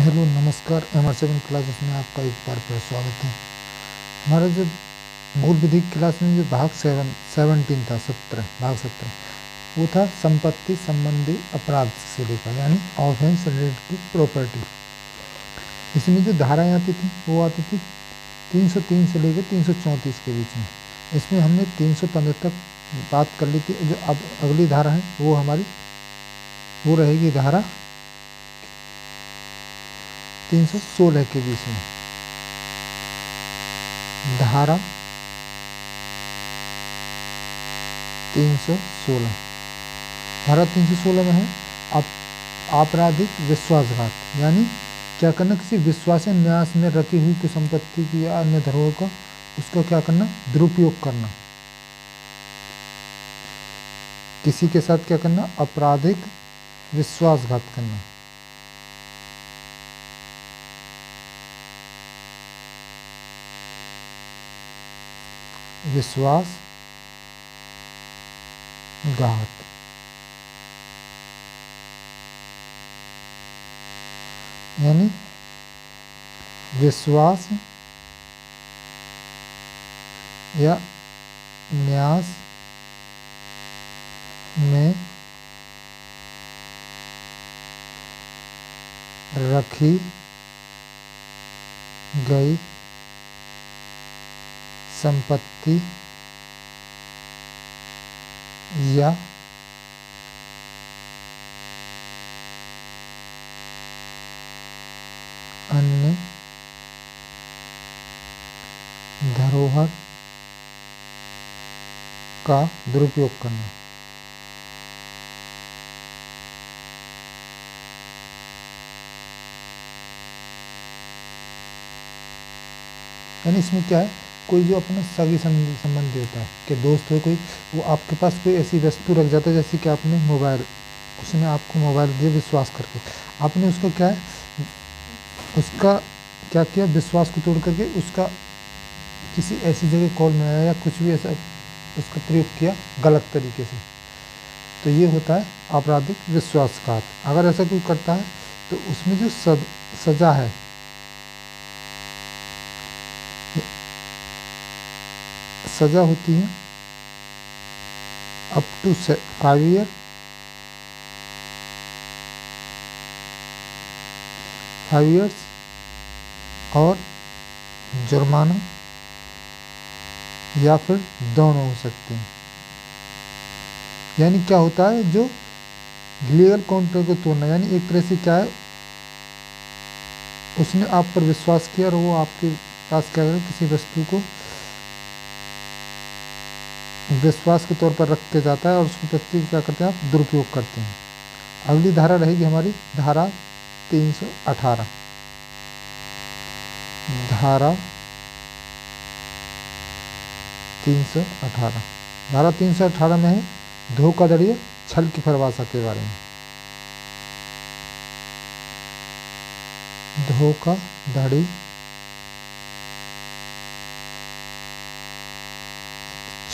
Hello नमस्कार। MR7 classes में आपका एक बार फिर स्वागत है। हमारा जो मूल विधिक क्लास में जो भाग 17 था, 17 वो था संपत्ति संबंधी अपराध से लेकर, यानी ऑफेंस रिलेटेड टू प्रॉपर्टी। इसमें जो धाराएं आती थी वो आती थी 303 से लेकर 334 के बीच में। इसमें हमने 315 तक बात कर ली थी। जो अब अगली धारा है वो हमारी वो रहेगी धारा 316 के बीच में। धारा 316 धारा 316 में है आपराधिक विश्वासघात, यानी क्या करना, किसी विश्वास न्यास में रखी हुई कोई संपत्ति की या अन्य धरोहर का उसका क्या करना, दुरुपयोग करना। किसी के साथ क्या करना, आपराधिक विश्वासघात करना। विश्वासघात यानी विश्वास या न्यास में रखी गई संपत्ति या अन्य धरोहर का दुरुपयोग करना। यानी इसमें क्या है, कोई जो अपना सगी संबंधी होता है, कि दोस्त हो कोई, वो आपके पास कोई ऐसी वस्तु रख जाता है, जैसे कि आपने मोबाइल, उसने आपको मोबाइल दिया विश्वास करके, आपने उसका क्या है, उसका क्या किया, विश्वास को तोड़ करके उसका किसी ऐसी जगह कॉल में आया या कुछ भी ऐसा उसका प्रयोग किया गलत तरीके से, तो ये होता है आपराधिक विश्वासघात। अगर ऐसा कोई करता है तो उसमें जो सजा है, सजा होती है अप टू 5 ईयर, 5 ईयर्स और जुर्माना, या फिर दोनों हो सकते हैं। यानी क्या होता है, जो लीगल कॉन्ट्रैक्ट को तोड़ना, यानी एक तरह से क्या है, उसने आप पर विश्वास किया और वो आपके पास क्या करे, किसी वस्तु को विश्वास के तौर पर रख के जाता है और उसको व्यक्ति को क्या करते हैं, आप दुरुपयोग करते हैं। अगली धारा रहेगी हमारी धारा 318। धारा 318 धारा 318 में है धोखाधड़ी छल की परिभाषा के बारे में। धोखाधड़ी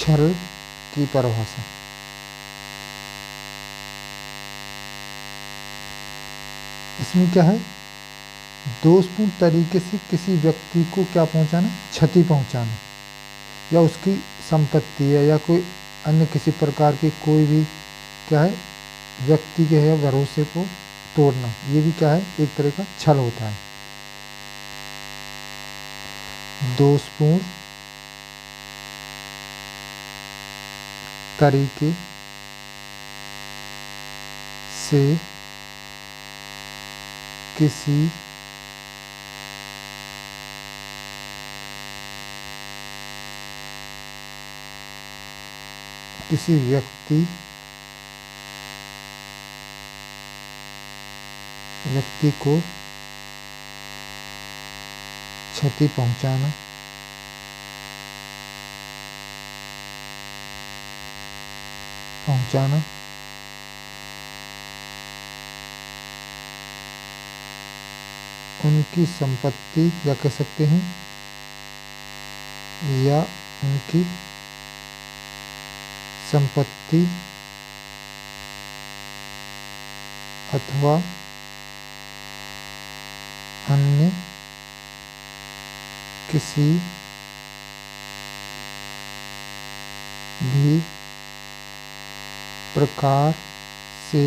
छल की परिभाषा। इसमें क्या है, दोषपूर्ण तरीके से किसी व्यक्ति को क्या पहुंचाना, क्षति पहुंचाना, या उसकी संपत्ति है या कोई अन्य किसी प्रकार की कोई भी क्या है, व्यक्ति के है भरोसे को तोड़ना, ये भी क्या है, एक तरह का छल होता है। दोषपूर्ण तरीके से किसी व्यक्ति को क्षति पहुंचाना, उनकी संपत्ति या कह सकते हैं या उनकी संपत्ति अथवा अन्य किसी भी प्रकार से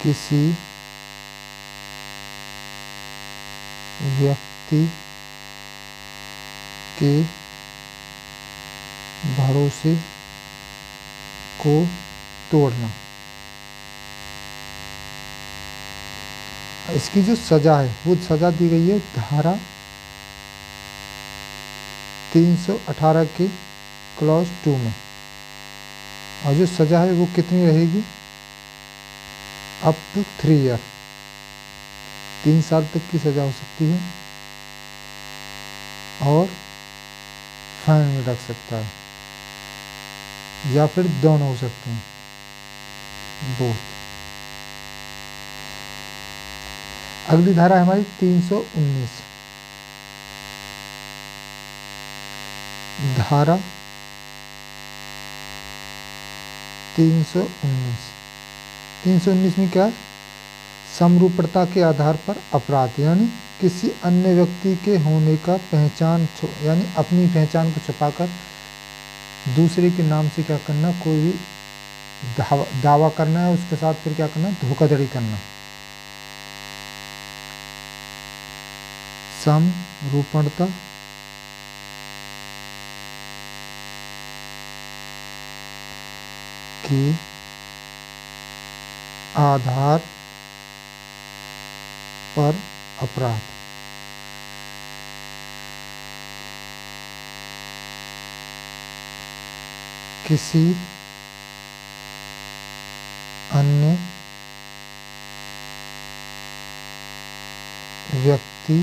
किसी व्यक्ति के भरोसे को तोड़ना। इसकी जो सजा है वो सजा दी गई है धारा 318 के क्लॉज 2 में, और जो सजा है वो कितनी रहेगी, अप टू 3 ईयर, 3 साल तक की सजा हो सकती है, और फाइन में लग सकता है, या फिर दोनों हो सकते हैं, बोथ। अगली धारा है हमारी 319। धारा 319 में क्या है, समरूपता के आधार पर अपराध, यानी किसी अन्य व्यक्ति के होने का पहचान, यानी अपनी पहचान को छुपाकर दूसरे के नाम से क्या करना, कोई भी दावा करना है, उसके साथ फिर क्या करना, धोखाधड़ी करना। समरूपता के आधार पर अपराध। किसी अन्य व्यक्ति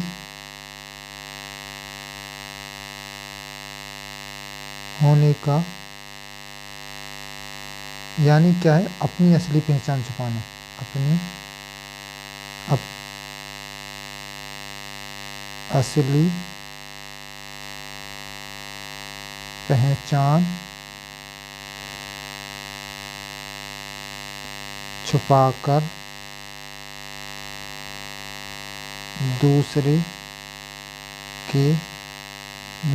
होने का, यानी क्या है, अपनी असली पहचान छुपाना, अपनी असली पहचान छुपाकर दूसरे के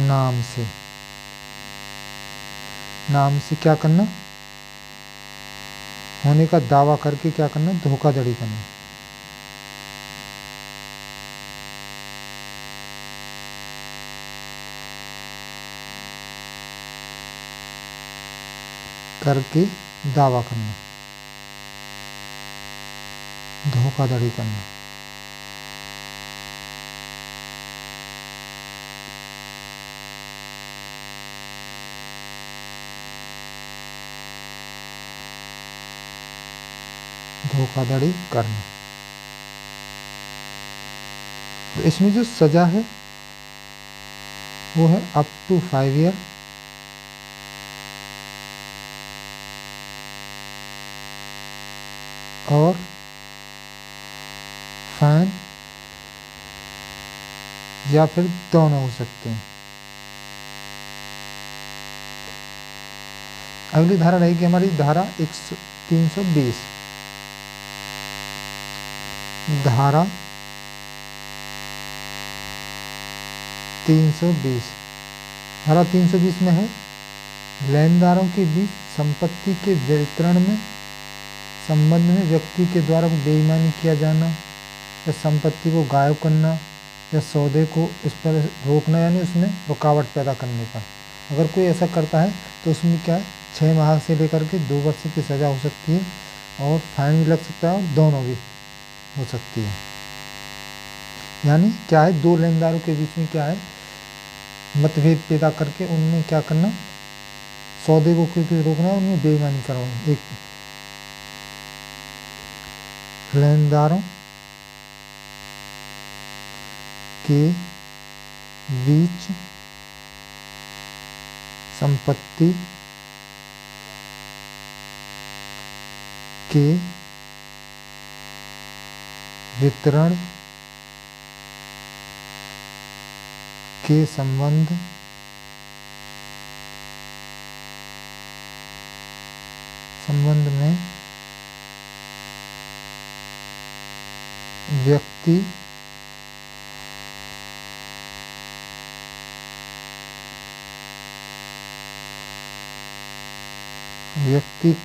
नाम से क्या करना, होने का दावा करके क्या करना, धोखाधड़ी करना। करके दावा करना, धोखाधड़ी करना। धोखाधड़ी करना। तो इसमें जो सजा है वो है अप टू 5 ईयर, और फाइन या फिर दोनों हो सकते हैं। अगली धारा रहेगी हमारी धारा 320। धारा 320 धारा 320 में है, लेनदारों के बीच संपत्ति के वितरण में संबंध में व्यक्ति के द्वारा बेईमानी किया जाना, या संपत्ति को गायब करना, या सौदे को इस पर रोकना, यानी उसमें रुकावट पैदा करने पर। अगर कोई ऐसा करता है तो उसमें क्या है, 6 माह से लेकर के 2 वर्ष की सज़ा हो सकती है, और फाइन भी लग सकता है, और दोनों भी हो सकती है। यानी क्या है, 2 लेनदारों के बीच में क्या है, मतभेद पैदा करके उनमें क्या करना, सौदे को क्योंकि रोकना है, उनमें बेईमानी करवाना। एक लेनदारों के बीच संपत्ति के वितरण के संबंध में व्यक्ति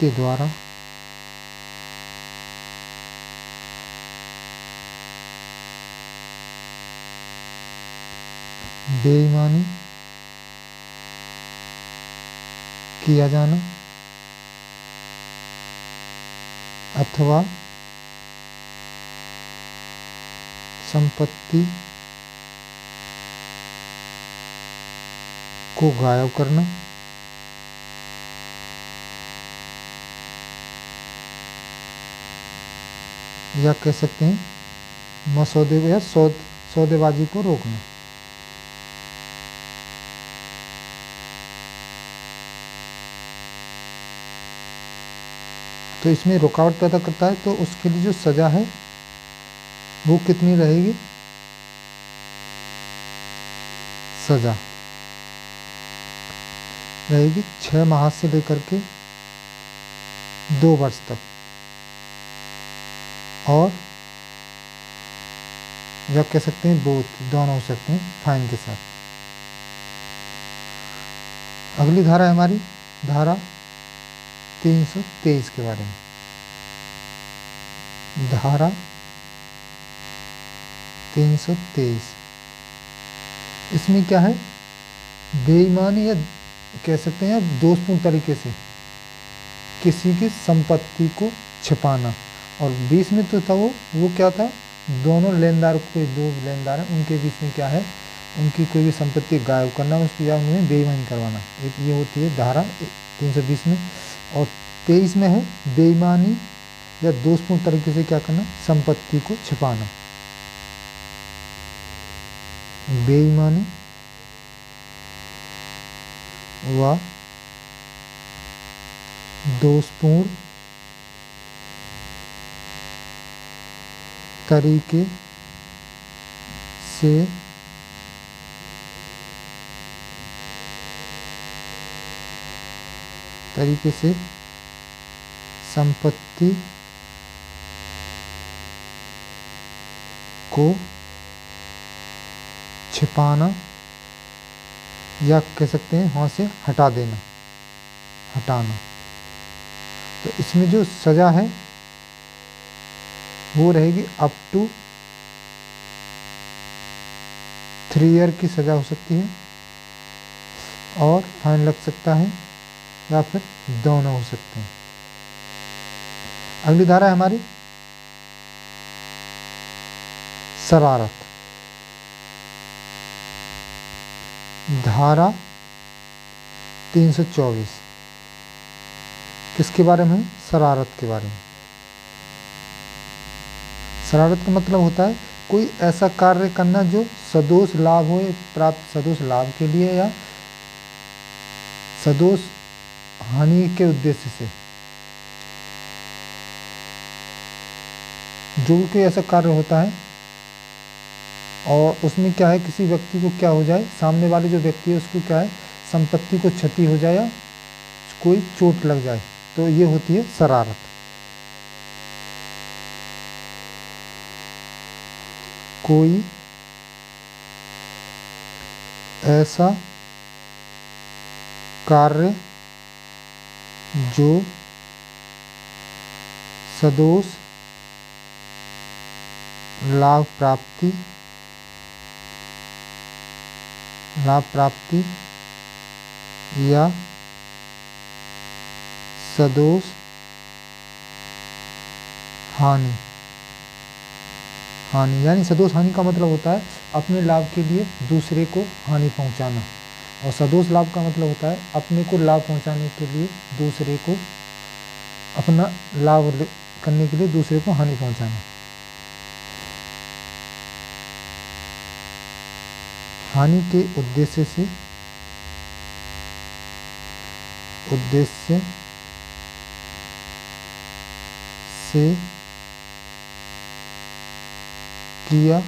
के द्वारा बेईमानी किया जाना अथवा संपत्ति को गायब करना या कह सकते हैं मसौदे या सौदेबाजी को रोकना। तो इसमें रुकावट पैदा करता है, तो उसके लिए जो सज़ा है वो कितनी रहेगी? सज़ा रहेगी 6 माह से लेकर के 2 वर्ष तक, और या कह सकते हैं दोनों हो सकते हैं फाइन के साथ। अगली धारा है हमारी धारा 323 के बारे में। धारा 323 इसमें क्या है? बेईमानी या कह सकते हैं दोषपूर्ण तरीके से किसी की संपत्ति को छिपाना। और बीच में तो था वो क्या था? दोनों लेनदार, कोई 2 लेनदार हैं उनके बीच में क्या है? उनकी कोई भी संपत्ति गायब करना, उसकी या उन्हें बेईमानी करवाना। एक ये होती है धारा 320 में। और 23 में है बेईमानी या दोषपूर्ण तरीके से क्या करना? संपत्ति को छिपाना। बेईमानी व दोषपूर्ण तरीके से संपत्ति को छिपाना या कह सकते हैं वहाँ से हटाना। तो इसमें जो सज़ा है वो रहेगी अप टू 3 ईयर की सज़ा हो सकती है, और फाइन लग सकता है, या फिर दोनों हो सकते हैं। अगली धारा है हमारी शरारत। धारा 324 किसके बारे में? शरारत के बारे में। शरारत का मतलब होता है कोई ऐसा कार्य करना जो सदोष लाभ हो, प्राप्त सदोष लाभ के लिए या सदोष हानि के उद्देश्य से। जो भी कोई ऐसा कार्य होता है और उसमें क्या है, किसी व्यक्ति को क्या हो जाए, सामने वाले जो व्यक्ति है उसको क्या है, संपत्ति को क्षति हो जाए या कोई चोट लग जाए, तो ये होती है शरारत। कोई ऐसा कार्य जो सदोष लाभ प्राप्ति या सदोष हानि यानी सदोष हानि का मतलब होता है अपने लाभ के लिए दूसरे को हानि पहुंचाना, और सदोष लाभ का मतलब होता है अपने को लाभ पहुंचाने के लिए दूसरे को, अपना लाभ करने के लिए दूसरे को हानि पहुंचाना। हानि के उद्देश्य से किया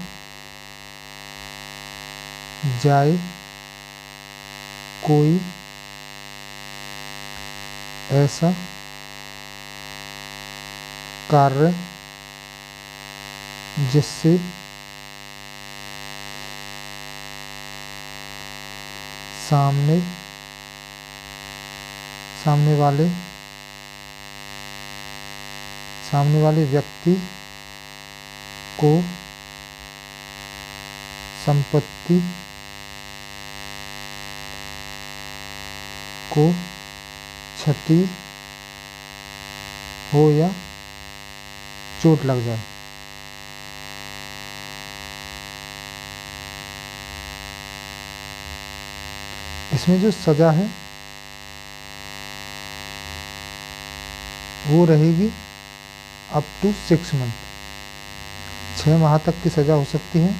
जाए कोई ऐसा कार्य जिससे सामने वाले व्यक्ति को संपत्ति को क्षति हो या चोट लग जाए। इसमें जो सज़ा है वो रहेगी अप टू 6 मंथ, 6 माह तक की सज़ा हो सकती है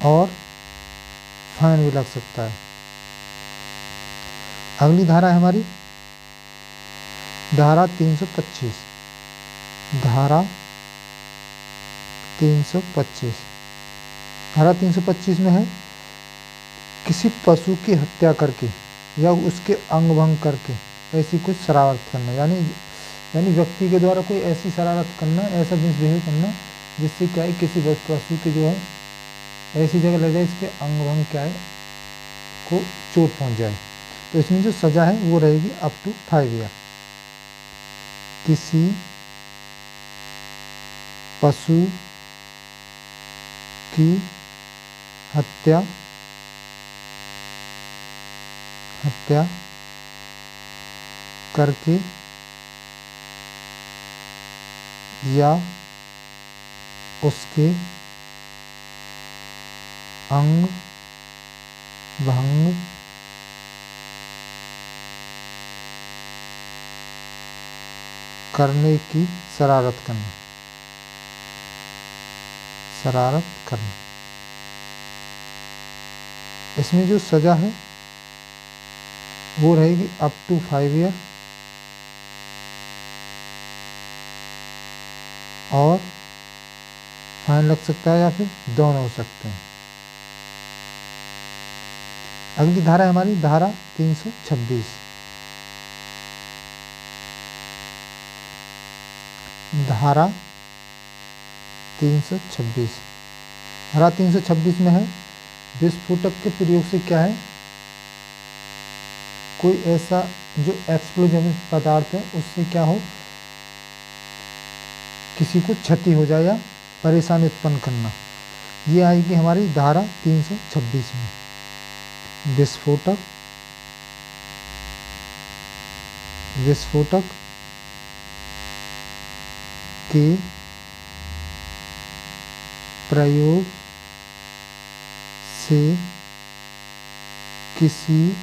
और फाइन भी लग सकता है। अगली धारा है हमारी धारा 325। धारा 325 में है किसी पशु की हत्या करके या उसके अंग भंग करके ऐसी कुछ शरारत करना, यानी व्यक्ति के द्वारा कोई ऐसी शरारत करना, ऐसा मिसबिहेव करना जिससे क्या है किसी पशु के जो है ऐसी जगह लग जाए इसके अंग भंग क्या है को चोट पहुंच जाए। तो इसमें जो सज़ा है वो रहेगी अप टू 5 ईयर। किसी पशु की हत्या करके या उसके अंग भंग करने की शरारत करना। इसमें जो सज़ा है वो रहेगी अप टू 5 ईयर और फाइन लग सकता है या फिर दोनों हो सकते हैं। अगली धारा है हमारी धारा 326। धारा 326 में है विस्फोटक के प्रयोग से क्या है कोई ऐसा जो एक्सप्लोजिव पदार्थ है उससे क्या हो किसी को क्षति हो जाए या परेशानी उत्पन्न करना। ये आएगी हमारी धारा 326 में। विस्फोटक के प्रयोग से किसी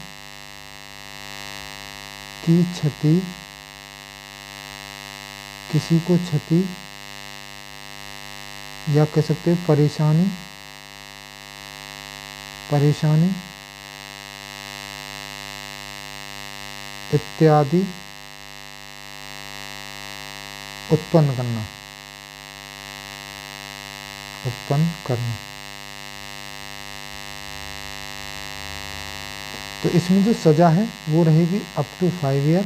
को क्षति या कह सकते हैं परेशानी इत्यादि उत्पन्न करना। तो इसमें जो सज़ा है वो रहेगी अप टू 5 ईयर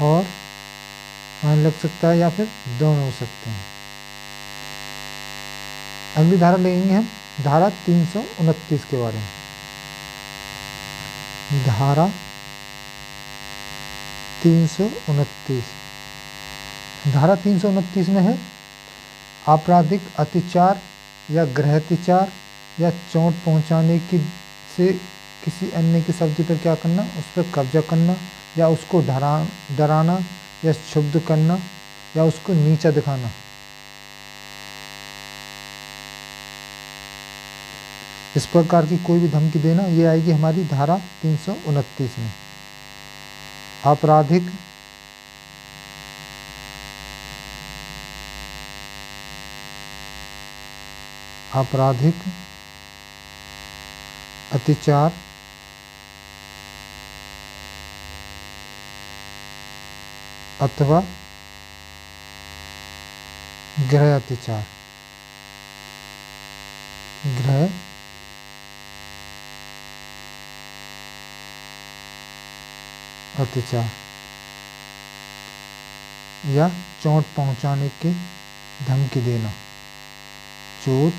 और फाइन लग सकता है या फिर दोनों हो सकते हैं। अगली धारा लेंगे हम धारा 329 के बारे में। धारा 329 में है आपराधिक अत्याचार या गृहत्याचार या चोट पहुंचाने की से किसी अन्य की सब्जी पर क्या करना उस पर कब्जा करना या उसको डराना या क्षुब्ध करना या उसको नीचा दिखाना। इस प्रकार की कोई भी धमकी देना ये आएगी हमारी धारा 329 में। आपराधिक अत्याचार अथवा गृह अत्याचार अत्याचार या चोट पहुंचाने की धमकी देना, चोट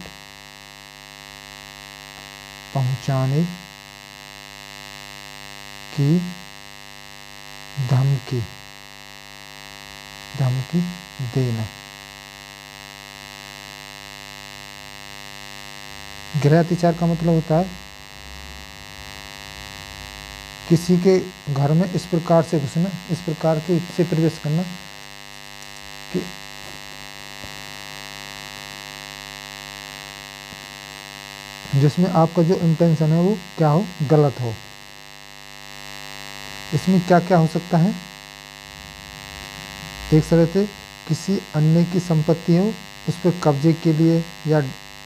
पहुंचाने की धमकी देना। गृह अत्याचार का मतलब होता है किसी के घर में इस प्रकार से घुसना, इस प्रकार से प्रवेश करना कि जिसमें आपका जो इंटेंशन है वो क्या हो, गलत हो। इसमें क्या क्या हो सकता है, एक तरह से किसी अन्य की संपत्ति हो उस पर कब्जे के लिए या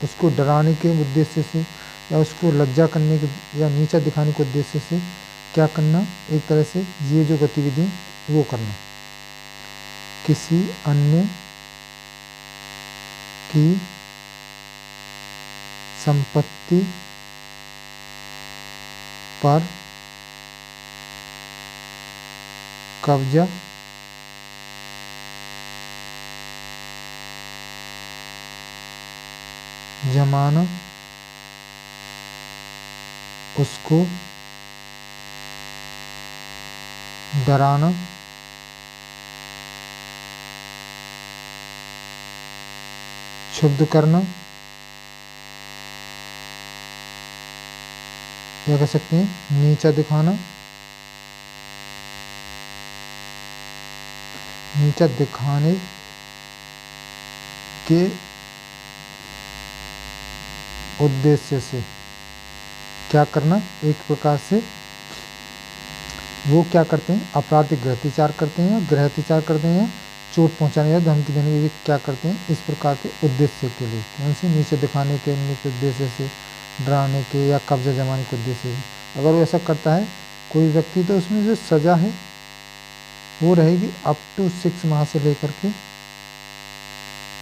उसको डराने के उद्देश्य से या उसको लज्जा करने के या नीचा दिखाने के उद्देश्य से क्या करना, एक तरह से ये जो गतिविधि वो करना, किसी अन्य की संपत्ति पर कब्जा जमाना, उसको डराना, क्षुब्ध करना, या कह सकते हैं नीचा दिखाना, नीचा दिखाने के उद्देश्य से क्या करना, एक प्रकार से वो क्या करते हैं, आपराधिक गृह अत्याचार करते हैं या गृह अत्याचार करते हैं, चोट पहुंचाने या धमकी देने के लिए क्या करते हैं, इस प्रकार के उद्देश्य के लिए, कौन से नीचे दिखाने के उद्देश्य से, डराने के या कब्जा जमाने के उद्देश्य से। अगर वो ऐसा करता है कोई व्यक्ति तो उसमें जो सज़ा है वो रहेगी अप टू 6 माह से लेकर के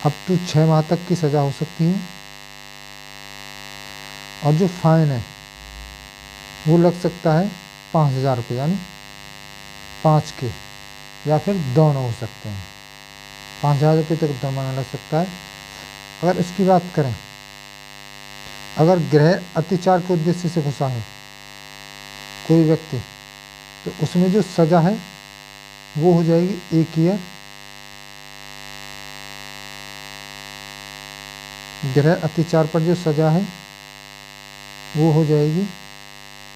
अप टू 6 माह तक की सज़ा हो सकती है, और जो फाइन है वो लग सकता है 5,000 रुपये, यानी 5 के या फिर दोनों हो सकते हैं। 5,000 रुपये तक जुर्माना लग सकता है। अगर इसकी बात करें, अगर गृह अत्याचार के उद्देश्य से घुसा है कोई व्यक्ति तो उसमें जो सज़ा है वो हो जाएगी 1 ईयर। गृह अत्याचार पर जो सज़ा है वो हो जाएगी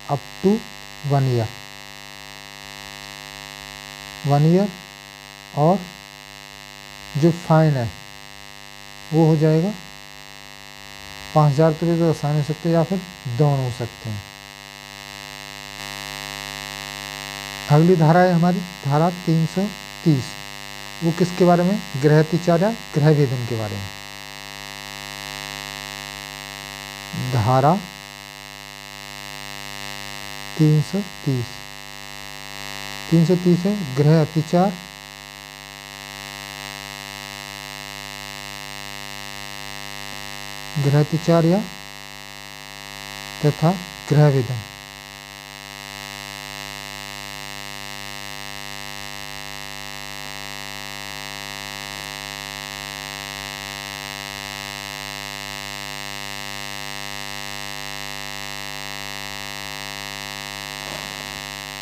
अप टू 1 ईयर, 1 ईयर। और जो फाइन है वो हो जाएगा 5,000 रुपये तो आसान हो सकते हैं या फिर दोनों हो सकते हैं। अगली धारा है हमारी धारा 330, वो किसके बारे में, गृह अत्याचार या गृह वेदन के बारे में। धारा 330 है गृह अत्याचार या तथा गृह वेदन।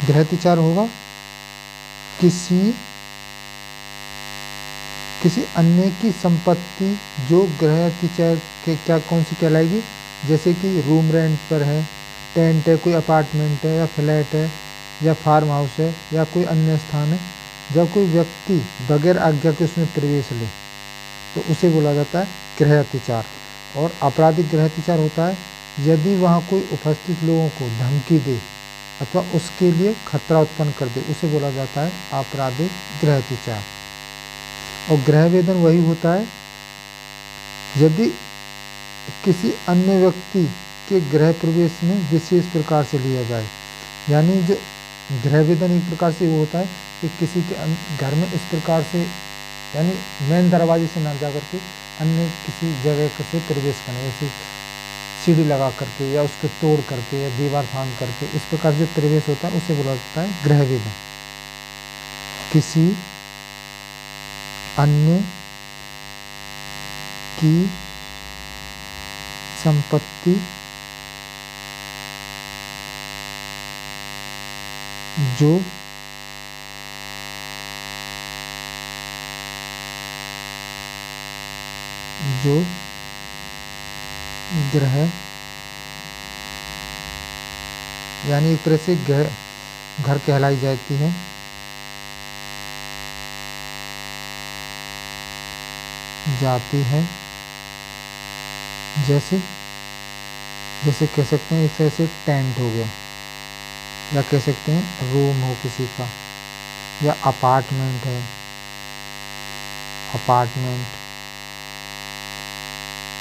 गृह अत्याचार होगा किसी अन्य की संपत्ति जो गृह अत्याचार के क्या कौन सी कहलाएगी, जैसे कि रूम रेंट पर है, टेंट है, कोई अपार्टमेंट है या फ्लैट है या फार्म हाउस है या कोई अन्य स्थान है, जब कोई व्यक्ति बगैर आज्ञा के उसमें प्रवेश ले तो उसे बोला जाता है गृह अत्याचार। और आपराधिक गृह अत्याचार होता है यदि वहाँ कोई उपस्थित लोगों को धमकी दे अथवा उसके लिए खतरा उत्पन्न कर दे, उसे बोला जाता है आपराधिक गृह अत्याचार। और गृह वेदन वही होता है यदि किसी अन्य व्यक्ति के गृह प्रवेश में विशेष प्रकार से लिया जाए, यानी जो गृह वेदन एक प्रकार से वो होता है कि किसी के घर में इस प्रकार से, यानी मेन दरवाजे से ना जाकर के अन्य किसी जगह से प्रवेश करना, जैसे सीढ़ी लगा करके या उसको तोड़ करके या दीवार फांद करके, इस प्रकार जो प्रवेश होता है उसे बोला जाता है गृह वेदन। किसी अन्य की संपत्ति जो ग्रह, यानी एक तरह से घर कहलाई जाती है, जाती है। जैसे कह सकते हैं एक तरह से टेंट हो गया, या कह सकते हैं रूम हो किसी का, या अपार्टमेंट है, अपार्टमेंट,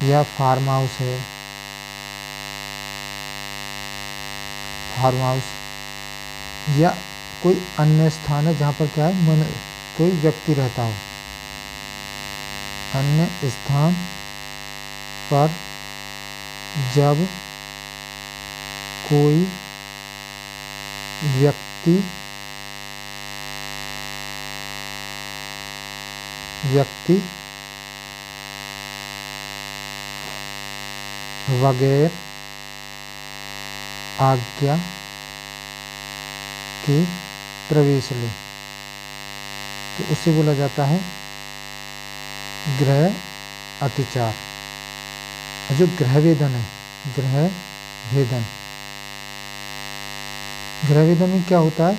या फार्म हाउस है, फार्म हाउस, या कोई अन्य स्थान है जहाँ पर क्या है कोई व्यक्ति रहता हो। अन्य स्थान पर जब कोई व्यक्ति बगैर आज्ञा के प्रवेश ले, तो उसे बोला जाता है गृह अतिचार। जो गृह भेदन है, गृह भेदन में क्या होता है,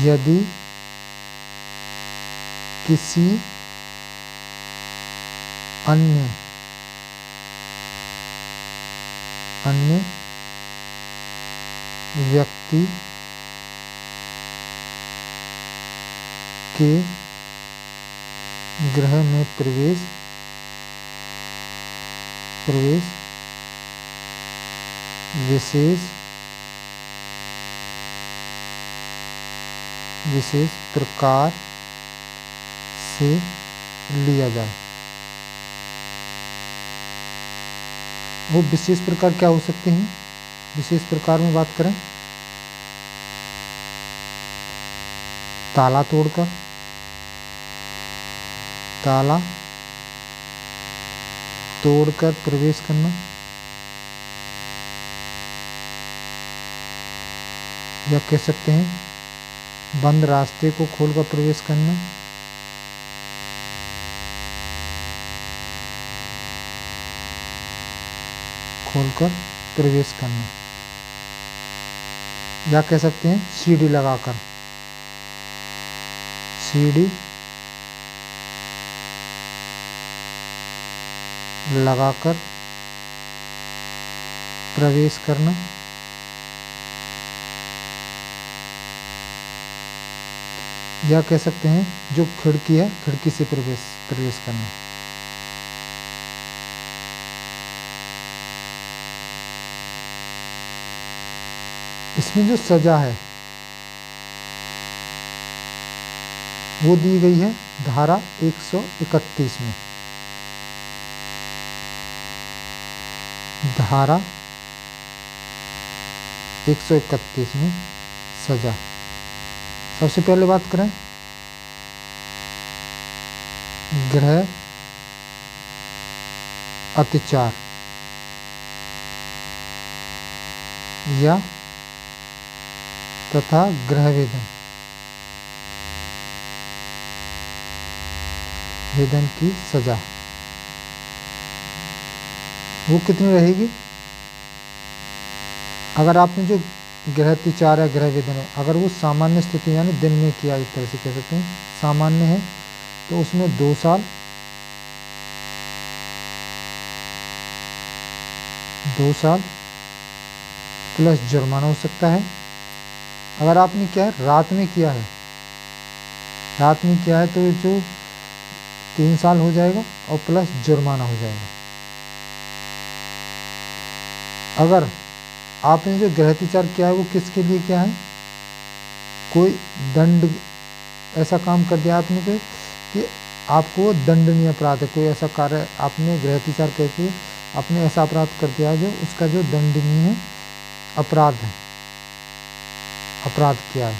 यदि किसी अन्य व्यक्ति के गृह में प्रवेश विशेष प्रकार से लिया जाए। वो विशेष प्रकार क्या हो सकते हैं? विशेष प्रकार में बात करें, ताला तोड़कर प्रवेश करना, या कह सकते हैं बंद रास्ते को खोलकर प्रवेश करना, या कह सकते हैं सीढ़ी लगाकर प्रवेश करना, या कह सकते हैं जो खिड़की है, खिड़की से प्रवेश करना। इसमें जो सजा है वो दी गई है धारा 131 में। धारा 131 में सजा। सबसे पहले बात करें गृह अतिचार या तथा गृह वेदन की सजा वो कितनी रहेगी? अगर आपने जो गृह अतिचार है, गृह वेदन है, अगर वो सामान्य स्थिति यानी दिन में किया, एक तरह से कह सकते हैं सामान्य है, तो उसमें 2 साल 2 साल प्लस जुर्माना हो सकता है। अगर आपने क्या है रात में किया है तो जो 3 साल हो जाएगा और प्लस जुर्माना हो जाएगा। अगर आपने जो गृह अतिचार किया है वो किसके लिए किया है? कोई दंड ऐसा काम कर दिया आपने कोई कि आपको दंडनीय अपराध है, कोई ऐसा कार्य आपने गृह अतिचार करके आपने ऐसा अपराध कर दिया जो उसका जो दंडनीय है, अपराध है, अपराध किया है,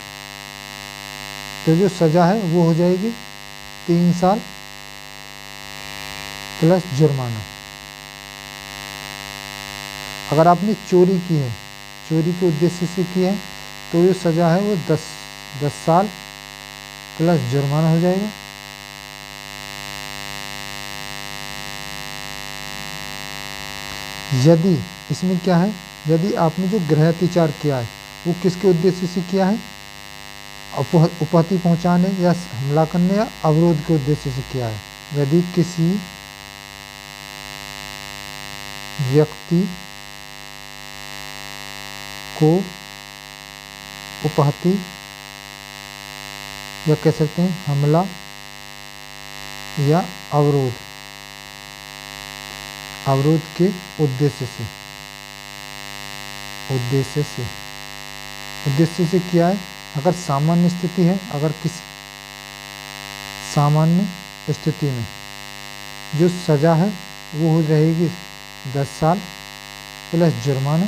तो जो सजा है वो हो जाएगी 3 साल प्लस जुर्माना। अगर आपने चोरी की है, चोरी के उद्देश्य से की है, तो जो सजा है वो 10 साल प्लस जुर्माना हो जाएगा। यदि इसमें क्या है, यदि आपने जो गृह अत्याचार किया है वो किसके उद्देश्य से किया है, उपहति पहुंचाने या हमला करने या अवरोध के उद्देश्य से किया है। यदि किसी व्यक्ति को उपहति या कह सकते हैं हमला या अवरोध के उद्देश्य से किया है। अगर सामान्य स्थिति है, अगर किसी सामान्य स्थिति में जो सजा है वो हो रहेगी 10 साल प्लस जुर्माना।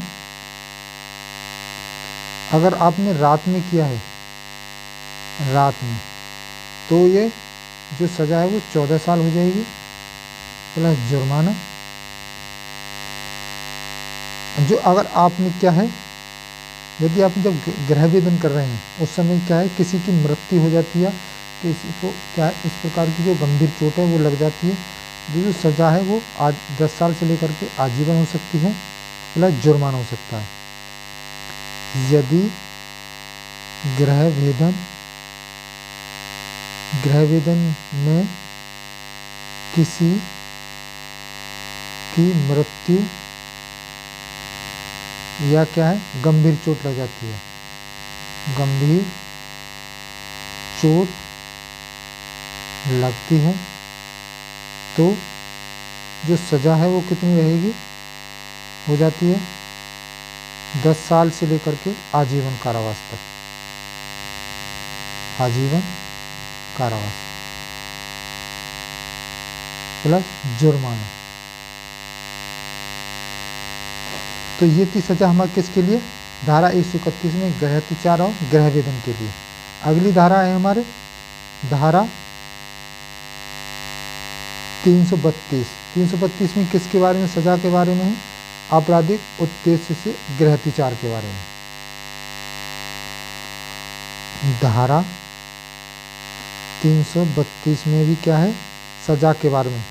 अगर आपने रात में किया है, रात में, तो ये जो सजा है वो 14 साल हो जाएगी प्लस जुर्माना। जो अगर आपने क्या है, यदि आप जब गृह वेदन कर रहे हैं उस समय क्या है, किसी की मृत्यु हो जाती है, किसी को क्या है इस प्रकार की जो गंभीर चोट है वो लग जाती है, जो सजा है वो 10 साल से लेकर के आजीवन हो सकती है प्लस जुर्माना हो सकता है। यदि गृह वेदन में किसी की मृत्यु या क्या है गंभीर चोट लग जाती है, गंभीर चोट लगती है, तो जो सजा है वो कितनी रहेगी, हो जाती है 10 साल से लेकर के आजीवन कारावास तक, आजीवन कारावास प्लस जुर्माना। तो ये थी सजा हमारे किसके लिए, धारा 131 में गृह अत्याचार और गृह वेदन के लिए। अगली धारा है हमारे धारा 332 में किसके बारे में, सजा के बारे में है, आपराधिक उद्देश्य से गृह अत्याचार के बारे में। धारा 332 में भी क्या है, सजा के बारे में,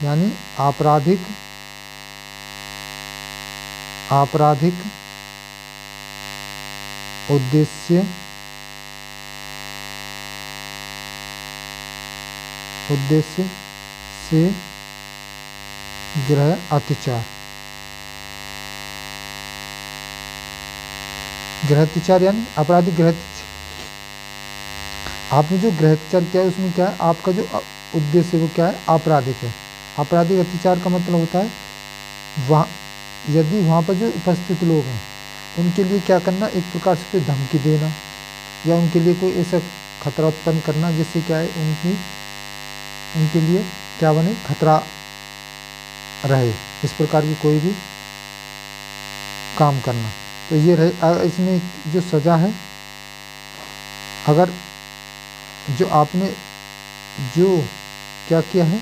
यानी आपराधिक उद्देश्य से गृह अत्याचार। गृह अत्याचार यानी आपराधिक गृह अत्याचार। आपने जो गृह अत्याचार किया है उसमें क्या है, आपका जो उद्देश्य वो क्या है, आपराधिक है। आपराधिक अत्याचार का मतलब होता है वहाँ, यदि वहाँ पर जो उपस्थित लोग हैं उनके लिए क्या करना, एक प्रकार से कोई धमकी देना या उनके लिए कोई ऐसा खतरा उत्पन्न करना जिससे क्या है उनके लिए क्या बने, खतरा रहे, इस प्रकार की कोई भी काम करना। तो ये रहे, इसमें जो सजा है, अगर जो आपने जो क्या किया है,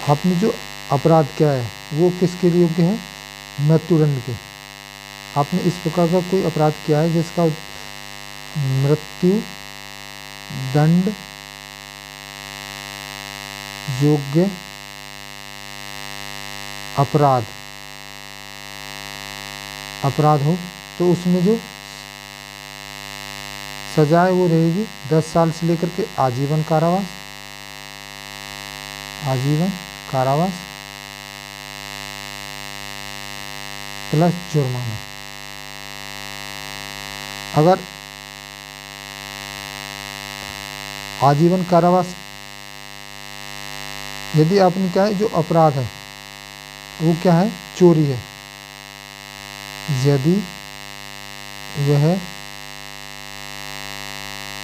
आपने जो अपराध किया है वो किसके लिए योग्य है, मृत्युदंड के। आपने इस प्रकार का कोई अपराध किया है जिसका मृत्यु दंड योग्य अपराध हो, तो उसमें जो सजा है वो रहेगी 10 साल से लेकर के आजीवन कारावास प्लस जुर्माना। अगर आजीवन कारावास, यदि आपने क्या है, जो अपराध है वो क्या है, चोरी है, यदि वह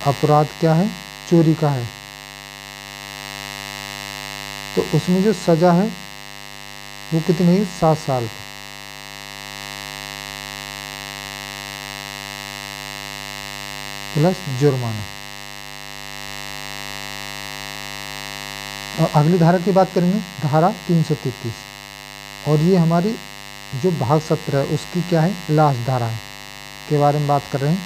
अपराध क्या है, चोरी का है, तो उसमें जो सजा है वो कितनी है, 7 साल। प्लस जुर्माना। और अगली धारा की बात करेंगे, धारा 333, और ये हमारी जो भाग 17 है उसकी क्या है, लास्ट धारा है के बारे में बात कर रहे हैं।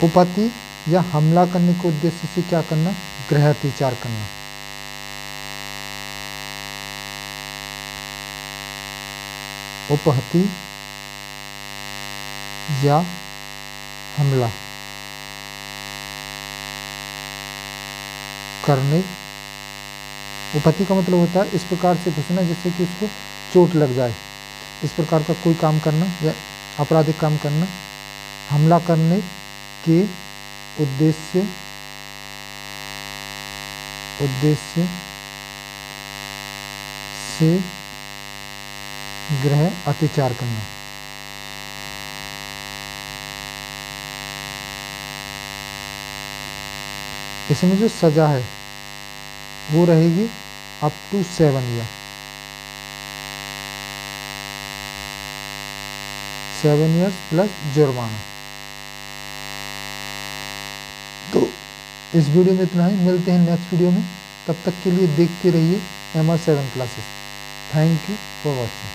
उपपत्ति या हमला करने के उद्देश्य से क्या करना, गृह अतिचार करना। उपहति या हमला करने, उपहति का मतलब होता है इस प्रकार से घुसना जिससे कि उसको चोट लग जाए, इस प्रकार का कोई काम करना या आपराधिक काम करना। हमला करने के उद्देश्य से गृह अतिचार करना। इसमें जो सजा है वो रहेगी up to 7 year, 7 years plus जुर्माना। तो इस वीडियो में इतना ही, मिलते हैं नेक्स्ट वीडियो में। तब तक के लिए देखते रहिए MR7 classes. Thank you for watching.